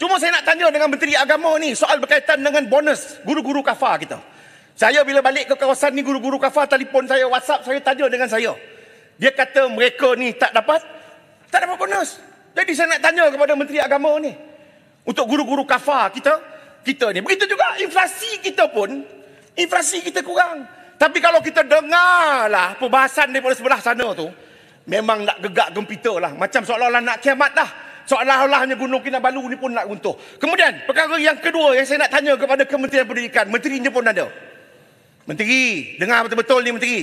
Cuma saya nak tanya dengan Menteri Agama ni soal berkaitan dengan bonus guru-guru kafar kita. Saya bila balik ke kawasan ni, guru-guru kafar telefon saya, WhatsApp saya, tanya dengan saya. Dia kata mereka ni tak dapat bonus. Jadi saya nak tanya kepada Menteri Agama ni, untuk guru-guru kafar kita ni. Begitu juga inflasi kita pun, inflasi kita kurang. Tapi kalau kita dengarlah perbahasan daripada sebelah sana tu, memang nak gegak gempita lah. Macam seolah-olah nak kiamat dah. Seolah-olahnya Gunung Kinabalu ni pun nak runtuh. Kemudian perkara yang kedua yang saya nak tanya kepada Kementerian Pendidikan, menterinya pun ada. Menteri, dengar betul-betul ni Menteri.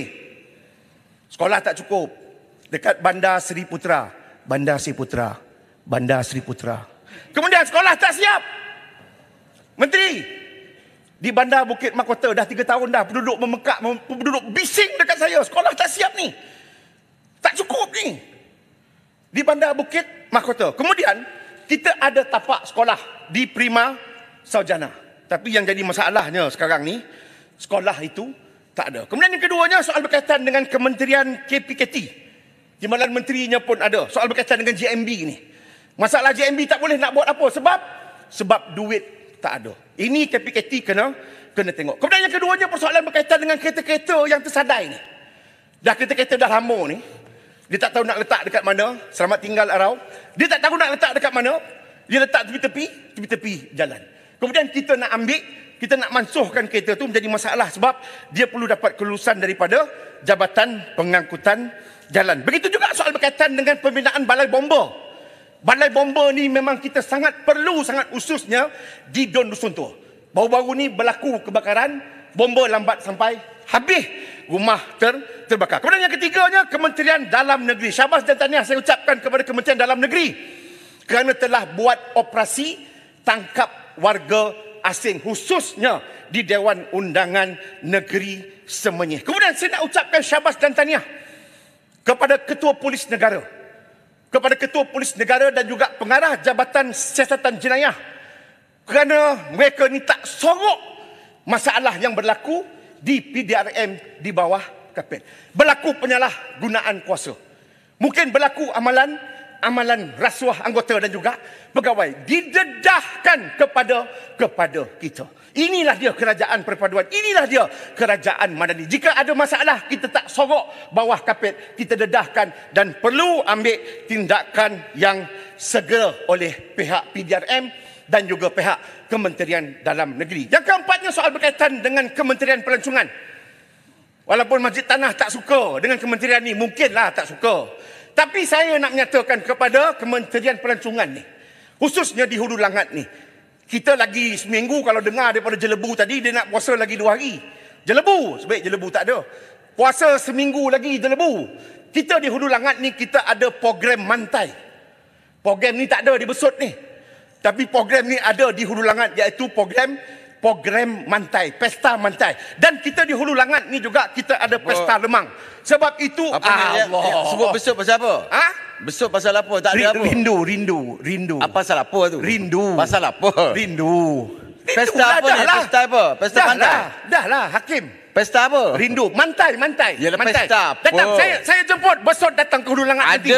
Sekolah tak cukup. Dekat Bandar Seri Putra. Bandar Seri Putra. Bandar Seri Putra. Kemudian sekolah tak siap. Menteri, di Bandar Bukit Mahkota dah 3 tahun dah. Penduduk memekak, penduduk bising dekat saya. Sekolah tak siap ni. Tak cukup ni. Di Bandar Bukit Mahkota. Kemudian, kita ada tapak sekolah di Prima Sarjana. Tapi yang jadi masalahnya sekarang ni, sekolah itu tak ada. Kemudian yang keduanya soal berkaitan dengan Kementerian KPKT. Timbalan menterinya pun ada. Soal berkaitan dengan JMB ni. Masalah JMB tak boleh nak buat apa. Sebab duit tak ada. Ini KPKT kena tengok. Kemudian yang keduanya persoalan berkaitan dengan kereta-kereta yang tersadai ni. Dah kereta-kereta dah lama ni. Dia tak tahu nak letak dekat mana. Selamat tinggal Arau. Dia tak tahu nak letak dekat mana. Dia letak tepi-tepi jalan. Kemudian kita nak ambil, kita nak mansuhkan kereta tu menjadi masalah sebab dia perlu dapat kelulusan daripada Jabatan Pengangkutan Jalan. Begitu juga soal berkaitan dengan pembinaan balai bomba. Balai bomba ni memang kita sangat perlu, sangat khususnya di Don Dusun Tua. Baru-baru ni berlaku kebakaran, bomba lambat sampai habis, rumah terbakar. Kemudian yang ketiganya, Kementerian Dalam Negeri. Syabas dan tahniah saya ucapkan kepada Kementerian Dalam Negeri kerana telah buat operasi tangkap warga asing, khususnya di Dewan Undangan Negeri Semenyih. Kemudian saya nak ucapkan syabas dan tahniah kepada Ketua Polis Negara, kepada Ketua Polis Negara dan juga Pengarah Jabatan Siasatan Jenayah, kerana mereka ni tak sorok masalah yang berlaku di PDRM di bawah kapet. Berlaku penyalahgunaan kuasa. Mungkin berlaku amalan rasuah anggota dan juga pegawai. Didedahkan kepada kita. Inilah dia kerajaan perpaduan. Inilah dia kerajaan madani. Jika ada masalah, kita tak sorok bawah kapet. Kita dedahkan dan perlu ambil tindakan yang segera oleh pihak PDRM dan juga pihak Kementerian Dalam Negeri. Yang keempatnya soal berkaitan dengan Kementerian Pelancongan. Walaupun Masjid Tanah tak suka dengan kementerian ni, mungkinlah tak suka. Tapi saya nak menyatakan kepada Kementerian Pelancongan ni, khususnya di Hulu Langat ni, kita lagi seminggu kalau dengar daripada Jelebu tadi, dia nak puasa lagi 2 hari. Jelebu, sebaik Jelebu tak ada. Puasa seminggu lagi Jelebu. Kita di Hulu Langat ni, kita ada program mantai. Program ni tak ada di Besut ni. Tapi program ni ada di Hulu Langat, iaitu program mantai, pesta mantai. Dan kita di Hulu Langat ni juga kita ada pesta lemang. Sebab itu Allah. Sebut besut pasal apa? Ha? Besut pasal apa? Tak ada apa? Rindu. Apa pasal apa tu? Rindu. Pasal apa? Rindu. Pesta apa ni? Pesta apa? Pesta mantai. Dah lah, Hakim. Pesta apa? Rindu. Mantai. Yalah, mantai. pesta apa? Datang, saya jemput Besut datang ke Hulu Langat nanti.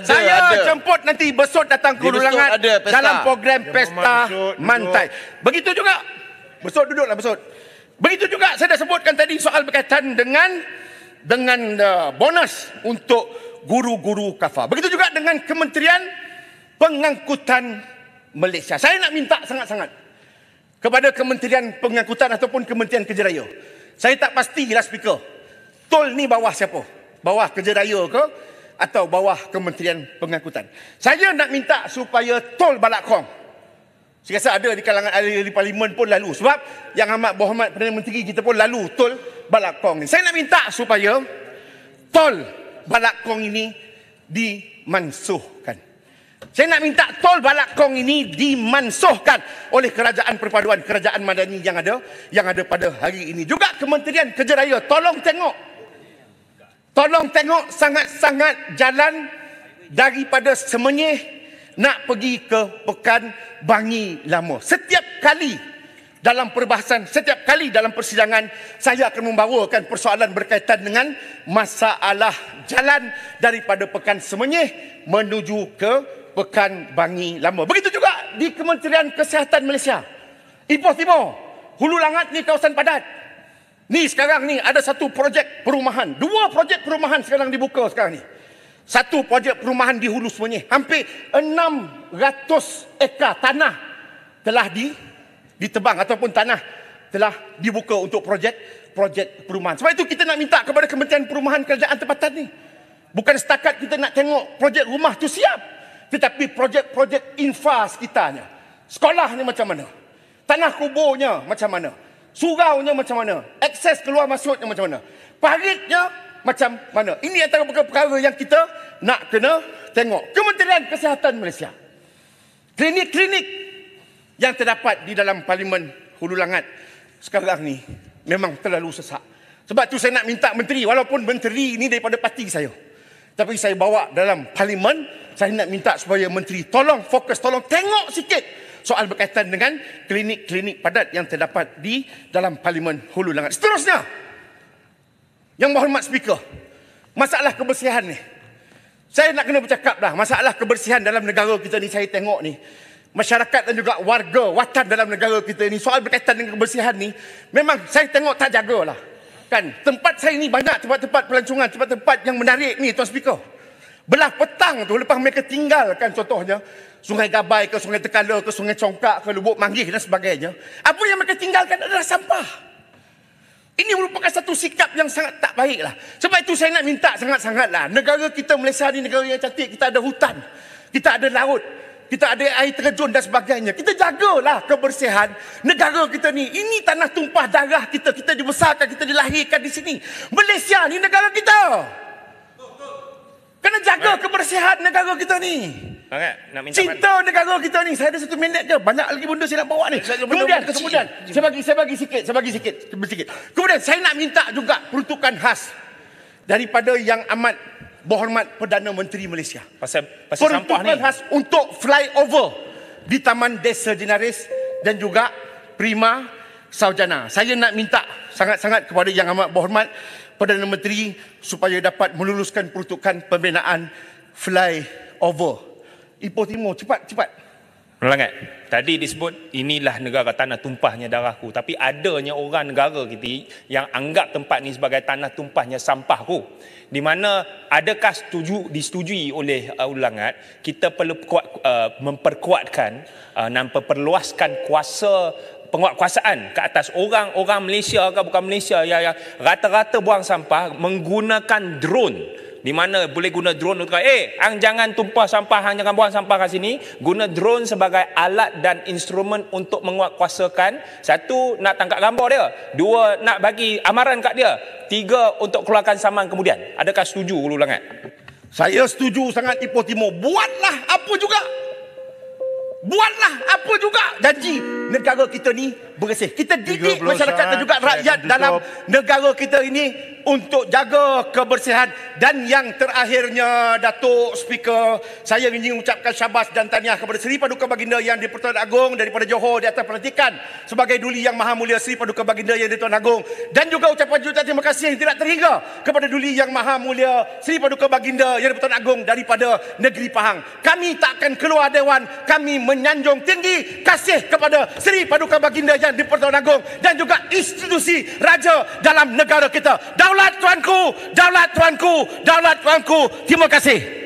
Saya jemput nanti Besut datang ke Hulu Langat dalam program pesta mantai. Begitu juga. Besut duduklah Besut. Begitu juga saya dah sebutkan tadi soal berkaitan dengan bonus untuk guru-guru kafar. Begitu juga dengan Kementerian Pengangkutan Malaysia. Saya nak minta sangat-sangat kepada Kementerian Pengangkutan ataupun Kementerian Kerja Raya. Saya tak pastilah speaker. Tol ni bawah siapa? Bawah Kerja Raya ke? Atau bawah Kementerian Pengangkutan? Saya nak minta supaya tol Balak Kong. Saya rasa ada di kalangan ahli parlimen pun lalu. Sebab Yang Amat Berhormat Perdana Menteri kita pun lalu tol Balak Kong ni. Saya nak minta supaya tol Balak Kong ini dimansuhkan. Saya nak minta tol Balak Kong ini dimansuhkan oleh Kerajaan Perpaduan, Kerajaan Madani yang ada pada hari ini. Juga Kementerian Kerja Raya, tolong tengok sangat-sangat jalan daripada Semenyih nak pergi ke Pekan Bangi Lama. Setiap kali dalam perbahasan, setiap kali dalam persidangan, saya akan membawakan persoalan berkaitan dengan masalah jalan daripada Pekan Semenyih menuju ke Pekan Bangi Lama. Begitu juga di Kementerian Kesihatan Malaysia. Ipoh Timur, Hulu Langat ni kawasan padat. Ni sekarang ni ada satu projek perumahan. 2 projek perumahan sekarang dibuka sekarang ni. Satu projek perumahan di Hulu Sungai. Hampir 600 ekar tanah telah ditebang ataupun tanah telah dibuka untuk projek perumahan. Sebab itu kita nak minta kepada Kementerian Perumahan Kerajaan Tempatan ni. Bukan setakat kita nak tengok projek rumah tu siap, tetapi projek-projek infra sekitarnya. Sekolahnya macam mana? Tanah kuburnya macam mana? Suraunya macam mana? Akses keluar masuknya macam mana? Paritnya macam mana? Ini antara perkara-perkara yang kita nak kena tengok. Kementerian Kesihatan Malaysia. Klinik-klinik yang terdapat di dalam Parlimen Hulu Langat sekarang ni memang terlalu sesak. Sebab tu saya nak minta menteri, walaupun menteri ini daripada parti saya, tapi saya bawa dalam Parlimen, saya nak minta supaya menteri tolong fokus, tolong tengok sikit soal berkaitan dengan klinik-klinik padat yang terdapat di dalam Parlimen Hulu Langat. Seterusnya, Yang Berhormat Speaker, masalah kebersihan ni, saya nak kena bercakap dah, masalah kebersihan dalam negara kita ni, saya tengok ni, masyarakat dan juga warga watan dalam negara kita ni, soal berkaitan dengan kebersihan ni, memang saya tengok tak jagalah. Kan, tempat saya ni banyak tempat-tempat pelancongan, tempat-tempat yang menarik ni, Tuan Speaker. Belah petang tu, lepas mereka tinggalkan contohnya, Sungai Gabai ke, Sungai Tekala ke, Sungai Congkak ke, Lubuk Manggih dan sebagainya, apa yang mereka tinggalkan adalah sampah. Ini merupakan satu sikap yang sangat tak baik lah. Sebab itu saya nak minta sangat-sangat lah. Negara kita Malaysia ni negara yang cantik. Kita ada hutan. Kita ada laut. Kita ada air terjun dan sebagainya. Kita jagalah kebersihan negara kita ni. Ini tanah tumpah darah kita. Kita dibesarkan, kita dilahirkan di sini. Malaysia ni negara kita. Kena jaga kebersihan negara kita ni. Nak minta Cinta negara kita ni. Saya ada 1 minit je. Banyak lagi benda saya nak bawa ni. Kemudian saya bagi sikit. Kemudian saya nak minta juga peruntukan khas daripada Yang Amat Berhormat Perdana Menteri Malaysia. pasal sampah ni. Peruntukan khas untuk flyover di Taman Desa Jinaris dan juga Prima Saujana. Saya nak minta sangat-sangat kepada Yang Amat Berhormat Perdana Menteri supaya dapat meluluskan peruntukan pembinaan flyover. Ipoh Timur, cepat. Langat. Tadi disebut inilah negara tanah tumpahnya darahku. Tapi adanya orang negara kita yang anggap tempat ni sebagai tanah tumpahnya sampahku. Di mana adakah disetujui oleh Ulangat, kita perlu memperkuatkan dan memperluaskan penguatkuasaan ke atas orang-orang Malaysia ke bukan Malaysia yang rata-rata buang sampah menggunakan drone. Di mana boleh guna drone untuk hang jangan tumpah sampah, hang jangan buang sampah kat sini. Guna drone sebagai alat dan instrumen untuk menguatkuasakan. 1, nak tangkap gambar dia. 2, nak bagi amaran kat dia. 3, untuk keluarkan saman kemudian. Adakah setuju Hulu Langat? Saya setuju sangat Ipoh Timur. Buatlah apa juga janji negara kita ni bersih. Kita didik masyarakat dan juga rakyat dalam negara kita ini untuk jaga kebersihan. Dan yang terakhirnya, Datuk Speaker, saya ingin mengucapkan syabas dan tahniah kepada Seri Paduka Baginda Yang di-Pertuan Agong daripada Johor di atas pelantikan sebagai Duli Yang Maha Mulia Seri Paduka Baginda Yang di-Pertuan Agong, dan juga ucapan jutaan terima kasih yang tidak terhingga kepada Duli Yang Maha Mulia Seri Paduka Baginda Yang di-Pertuan Agong daripada negeri Pahang. Kami takkan keluar dewan, kami menyanjung tinggi kasih kepada Seri Paduka Baginda Yang di-Pertuan Agong dan juga institusi raja dalam negara kita. Daulat tuanku, daulat tuanku, daulat tuanku. Terima kasih.